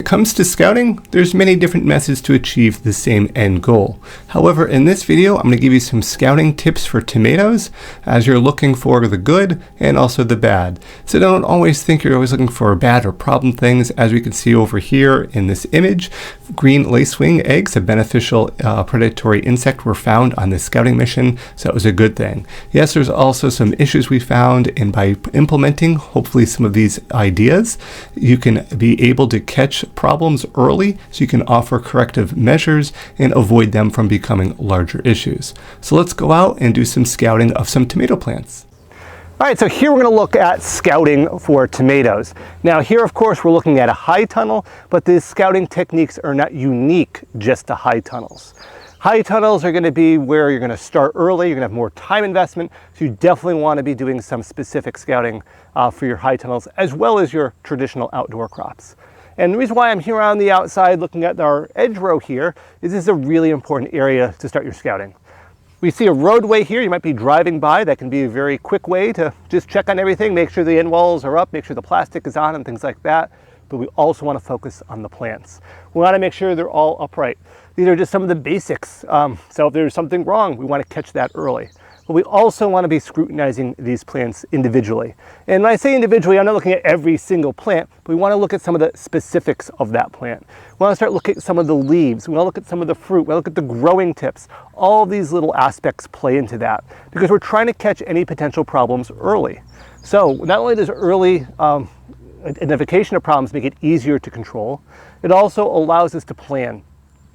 comes to scouting, there's many different methods to achieve the same end goal. However, in this video, I'm going to give you some scouting tips for tomatoes as you're looking for the good and also the bad. So don't always think you're always looking for bad or problem things. As we can see over here in this image, green lacewing eggs, a beneficial predatory insect, were found on this scouting mission, so it was a good thing. Yes, there's also some issues we found, and by implementing hopefully some of these ideas, you can be able to catch problems early so you can offer corrective measures and avoid them from becoming larger issues. So let's go out and do some scouting of some tomato plants. All right, so here we're going to look at scouting for tomatoes. Now here, of course, we're looking at a high tunnel, but these scouting techniques are not unique just to high tunnels. High tunnels are going to be where you're going to start early, you're going to have more time investment, so you definitely want to be doing some specific scouting for your high tunnels as well as your traditional outdoor crops. And the reason why I'm here on the outside looking at our edge row here is this is a really important area to start your scouting. We see a roadway here you might be driving by. That can be a very quick way to just check on everything, make sure the end walls are up, make sure the plastic is on and things like that. But we also want to focus on the plants. We want to make sure they're all upright. These are just some of the basics. So if there's something wrong, we want to catch that early. But we also want to be scrutinizing these plants individually. And when I say individually, I'm not looking at every single plant, but we want to look at some of the specifics of that plant. We want to start looking at some of the leaves. We want to look at some of the fruit. We want to look at the growing tips. All of these little aspects play into that because we're trying to catch any potential problems early. So not only does early identification of problems make it easier to control, it also allows us to plan.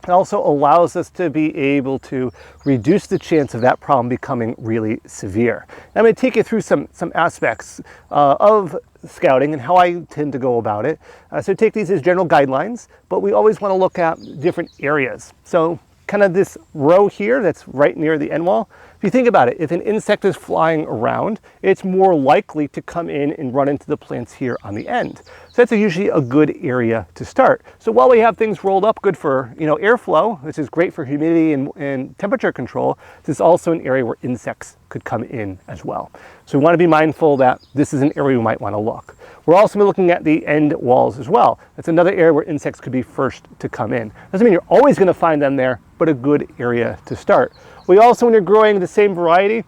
It also allows us to be able to reduce the chance of that problem becoming really severe. Now, I'm going to take you through some aspects of scouting and how I tend to go about it. So take these as general guidelines, but we always want to look at different areas. So kind of this row here that's right near the end wall. If you think about it, if an insect is flying around, it's more likely to come in and run into the plants here on the end. So that's usually a good area to start. So while we have things rolled up good for airflow, which is great for humidity and temperature control, this is also an area where insects could come in as well. So we want to be mindful that this is an area we might want to look. We're also looking at the end walls as well. That's another area where insects could be first to come in. Doesn't mean you're always going to find them there, but a good area to start. We also, when you're growing the same variety,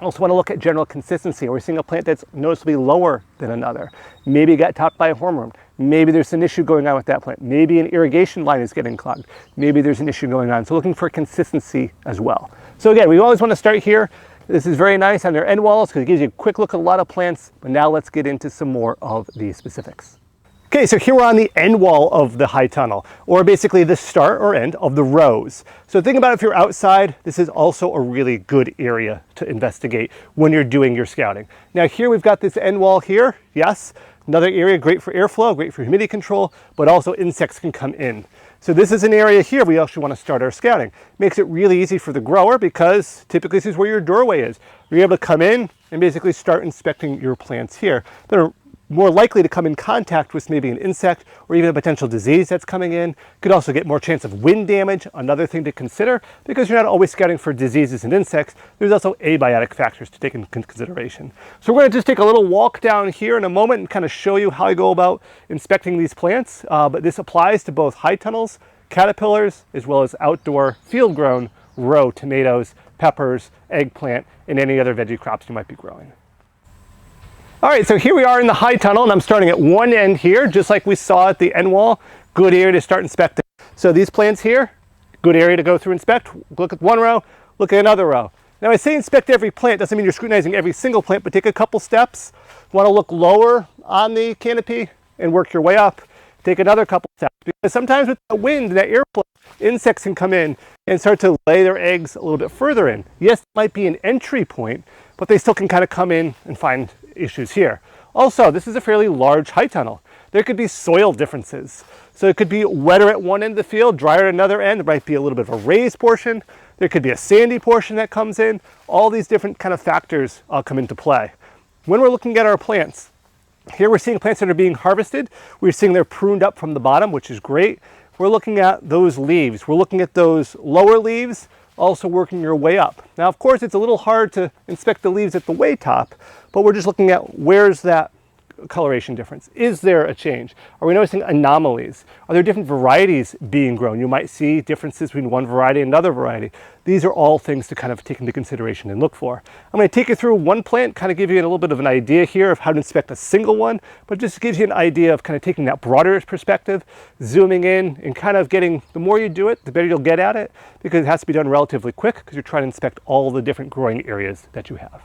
also want to look at general consistency. We're seeing a plant that's noticeably lower than another. Maybe it got topped by a hormone. Maybe there's an issue going on with that plant. Maybe an irrigation line is getting clogged. Maybe there's an issue going on. So looking for consistency as well. So again, we always want to start here. This is very nice on their end walls because it gives you a quick look at a lot of plants. But now let's get into some more of the specifics. Okay, so here we're on the end wall of the high tunnel, or basically the start or end of the rows. So think about if you're outside, this is also a really good area to investigate when you're doing your scouting. Now here we've got this end wall here, yes, another area great for airflow, great for humidity control, but also insects can come in. So this is an area here we actually want to start our scouting. Makes it really easy for the grower because typically this is where your doorway is. You're able to come in and basically start inspecting your plants here. They're more likely to come in contact with maybe an insect or even a potential disease that's coming in. Could also get more chance of wind damage, another thing to consider, because you're not always scouting for diseases and insects. There's also abiotic factors to take into consideration. So we're going to just take a little walk down here in a moment and kind of show you how I go about inspecting these plants. But this applies to both high tunnels, caterpillars, as well as outdoor field-grown row tomatoes, peppers, eggplant, and any other veggie crops you might be growing. All right, so here we are in the high tunnel, and I'm starting at one end here, just like we saw at the end wall. Good area to start inspecting. So these plants here, good area to go through inspect. Look at one row, look at another row. Now I say inspect every plant, doesn't mean you're scrutinizing every single plant, but take a couple steps. You want to look lower on the canopy and work your way up. Take another couple steps, because sometimes with the wind and that airflow, insects can come in and start to lay their eggs a little bit further in. Yes, it might be an entry point, but they still can kind of come in and find issues here. Also, this is a fairly large high tunnel. There could be soil differences. So it could be wetter at one end of the field, drier at another end. There might be a little bit of a raised portion. There could be a sandy portion that comes in. All these different kind of factors come into play. When we're looking at our plants, here we're seeing plants that are being harvested. We're seeing they're pruned up from the bottom, which is great. We're looking at those leaves. We're looking at those lower leaves, also working your way up. Now, of course, it's a little hard to inspect the leaves at the way top, but we're just looking at where's that coloration difference? Is there a change? Are we noticing anomalies? Are there different varieties being grown? You might see differences between one variety and another variety. These are all things to kind of take into consideration and look for. I'm going to take you through one plant, kind of give you a little bit of an idea here of how to inspect a single one, but just gives you an idea of kind of taking that broader perspective, zooming in and kind of getting, the more you do it, the better you'll get at it, because it has to be done relatively quick because you're trying to inspect all the different growing areas that you have.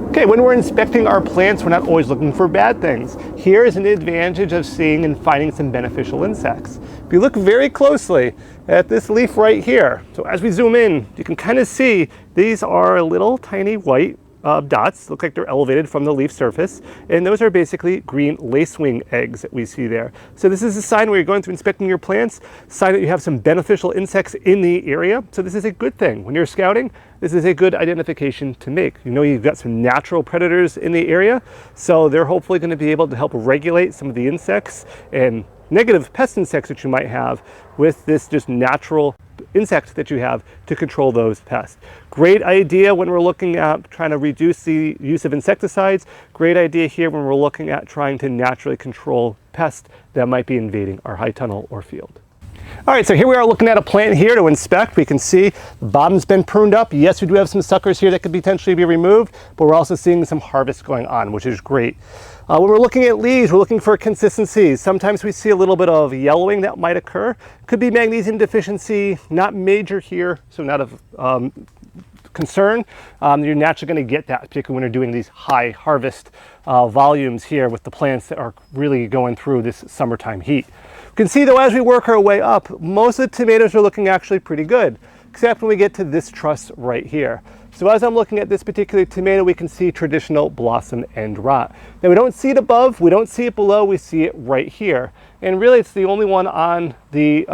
Okay, when we're inspecting our plants, we're not always looking for bad things. Here is an advantage of seeing and finding some beneficial insects. If you look very closely at this leaf right here, so as we zoom in, you can kind of see these are little tiny white dots, look like they're elevated from the leaf surface, and those are basically green lacewing eggs that we see there. So this is a sign where you're going through inspecting your plants, sign that you have some beneficial insects in the area. So this is a good thing. When you're scouting, this is a good identification to make. You know you've got some natural predators in the area, so they're hopefully going to be able to help regulate some of the insects and negative pest insects that you might have with this just natural insect that you have to control those pests. Great idea when we're looking at trying to reduce the use of insecticides. Great idea here when we're looking at trying to naturally control pests that might be invading our high tunnel or field. All right, so here we are looking at a plant here to inspect. We can see the bottom's been pruned up. Yes, we do have some suckers here that could potentially be removed, but we're also seeing some harvest going on, which is great. When we're looking at leaves, we're looking for consistency. Sometimes we see a little bit of yellowing that might occur. Could be magnesium deficiency, not major here, so not of concern. You're naturally going to get that, particularly when you're doing these high harvest volumes here with the plants that are really going through this summertime heat. You can see though, as we work our way up, most of the tomatoes are looking actually pretty good, except when we get to this truss right here. So as I'm looking at this particular tomato, we can see traditional blossom end rot. Now we don't see it above, we don't see it below, we see it right here. And really it's the only one on the,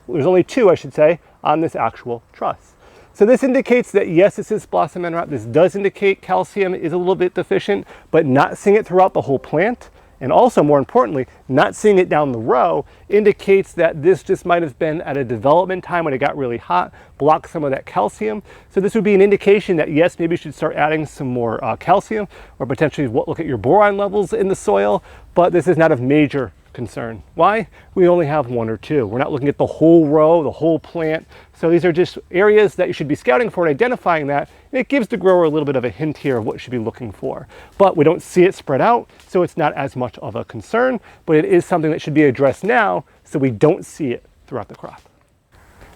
there's only two I should say, on this actual truss. So this indicates that yes, this is blossom end rot. This does indicate calcium is a little bit deficient, but not seeing it throughout the whole plant, and also more importantly, not seeing it down the row indicates that this just might have been at a development time when it got really hot, blocked some of that calcium. So this would be an indication that yes, maybe you should start adding some more calcium, or potentially look at your boron levels in the soil, but this is not of major concern. Why? We only have one or two. We're not looking at the whole row, the whole plant. So these are just areas that you should be scouting for and identifying that. And it gives the grower a little bit of a hint here of what you should be looking for. But we don't see it spread out, so it's not as much of a concern, but it is something that should be addressed now so we don't see it throughout the crop.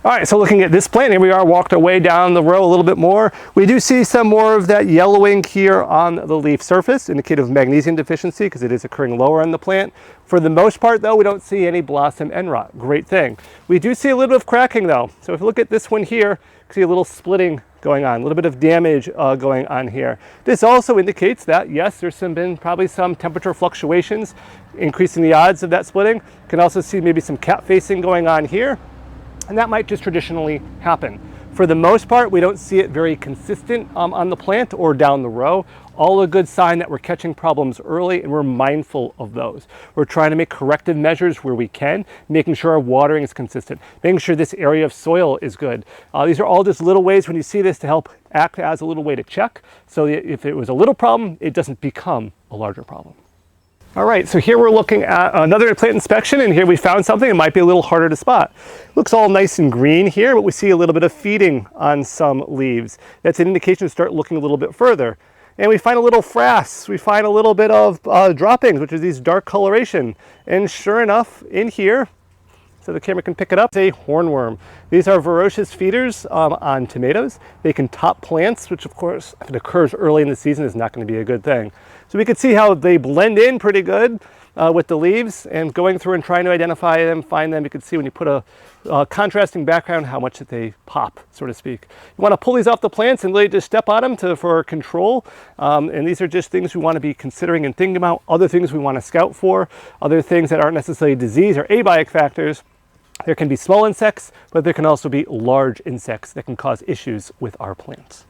All right, so looking at this plant, here we are, walked our way down the row a little bit more. We do see some more of that yellowing here on the leaf surface, indicative of magnesium deficiency because it is occurring lower on the plant. For the most part though, we don't see any blossom end rot. Great thing. We do see a little bit of cracking though. So if you look at this one here, you can see a little splitting going on, a little bit of damage going on here. This also indicates that yes, there's been probably some temperature fluctuations, increasing the odds of that splitting. You can also see maybe some cap facing going on here. And that might just traditionally happen. For the most part, we don't see it very consistent on the plant or down the row. All a good sign that we're catching problems early and we're mindful of those. We're trying to make corrective measures where we can, making sure our watering is consistent, making sure this area of soil is good. These are all just little ways when you see this to help act as a little way to check. So if it was a little problem, it doesn't become a larger problem. All right, so here we're looking at another plant inspection, and here we found something that might be a little harder to spot. Looks all nice and green here, but we see a little bit of feeding on some leaves. That's an indication to start looking a little bit further. And we find a little frass, we find a little bit of droppings, which is these dark coloration. And sure enough, in here, so the camera can pick it up, it's a hornworm. These are voracious feeders on tomatoes. They can top plants, which of course, if it occurs early in the season, is not going to be a good thing. So we can see how they blend in pretty good with the leaves, and going through and trying to identify them, find them, you can see when you put a contrasting background how much that they pop, so to speak. You want to pull these off the plants and really just step on them for control. And these are just things we want to be considering and thinking about, other things we want to scout for, other things that aren't necessarily disease or abiotic factors. There can be small insects, but there can also be large insects that can cause issues with our plants.